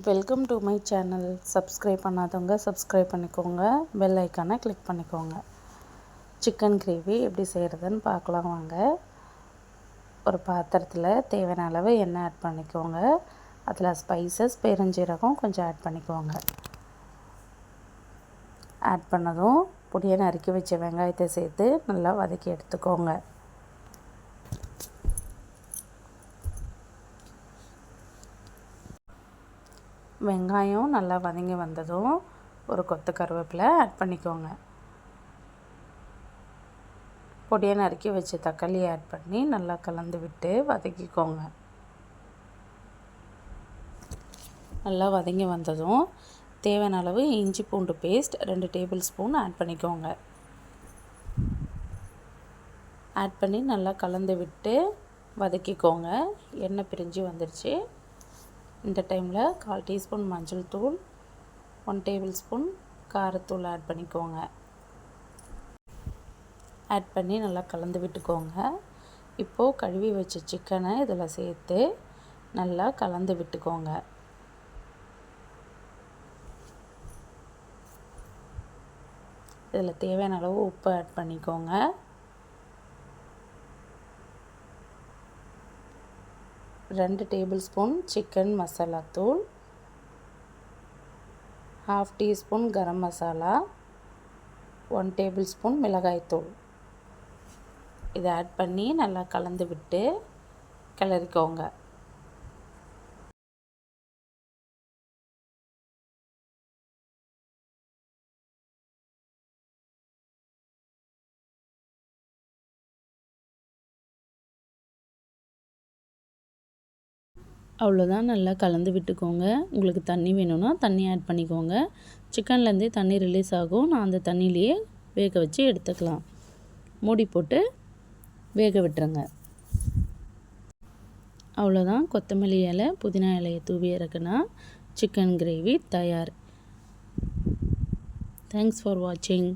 Welcome to my channel. Subscribe பண்ணாதவங்க subscribe பண்ணிக்கோங்க. Bell ஐக்கானை கிளிக் பண்ணிக்கோங்க. சிக்கன் கிரேவி எப்படி செய்கிறதுன்னு பார்க்கலாம் வாங்க. ஒரு பாத்திரத்தில் தேவையான அளவு எண்ணெய் ஆட் பண்ணிக்கோங்க. அதில் ஸ்பைசஸ் பெருஞ்சீரகம் கொஞ்சம் ஆட் பண்ணிக்கோங்க. ஆட் பண்ணதும் பொடியை நறுக்கி வச்ச வெங்காயத்தை சேர்த்து நல்லா வதக்கி எடுத்துக்கோங்க. வெங்காயம் நல்லா வதங்கி வந்ததும் ஒரு கொத்து கருவேப்பிலை ஆட் பண்ணிக்கோங்க. பொடியை நறுக்கி வச்ச தக்காளியை ஆட் பண்ணி நல்லா கலந்து விட்டு வதக்கிக்கோங்க. நல்லா வதங்கி வந்ததும் தேவையான அளவு இஞ்சி பூண்டு பேஸ்ட் 2 டேபிள் ஸ்பூன் ஆட் பண்ணிக்கோங்க. ஆட் பண்ணி நல்லா கலந்து விட்டு வதக்கிக்கோங்க. எண்ணெய் பிரிஞ்சு வந்துடுச்சு. இந்த டைமில் 1/4 டீஸ்பூன் மஞ்சள் தூள், 1 டேபிள் ஸ்பூன் காரத்தூள் ஆட் பண்ணிக்கோங்க. ஆட் பண்ணி நல்லா கலந்து விட்டுக்கோங்க. இப்போது கழுவி வச்ச சிக்கனை இதில் சேர்த்து நல்லா கலந்து விட்டுக்கோங்க. இதில் தேவையான அளவு உப்பு ஆட் பண்ணிக்கோங்க. ரெண்டு டேபிள் ஸ்பூன் சிக்கன் மசாலா தூள், 1/2 teaspoon garam masala, 1 table spoon மிளகாய்த்தூள் இதை ஆட் பண்ணி நல்லா கலந்து விட்டு கிளறிக்கோங்க. அவ்வளோதான், நல்லா கலந்து விட்டுக்கோங்க. உங்களுக்கு தண்ணி வேணும்னா தண்ணி ஆட் பண்ணிக்கோங்க. சிக்கன்லேருந்தே தண்ணி ரிலீஸ் ஆகும். நான் அந்த தண்ணியிலையே வேக வச்சு எடுத்துக்கலாம். மூடி போட்டு வேக விட்டுருங்க. அவ்வளோதான், கொத்தமல்லி இலை புதினா இலையை தூவி இறக்குனா சிக்கன் கிரேவி தயார். தேங்க்ஸ் ஃபார் வாட்சிங்.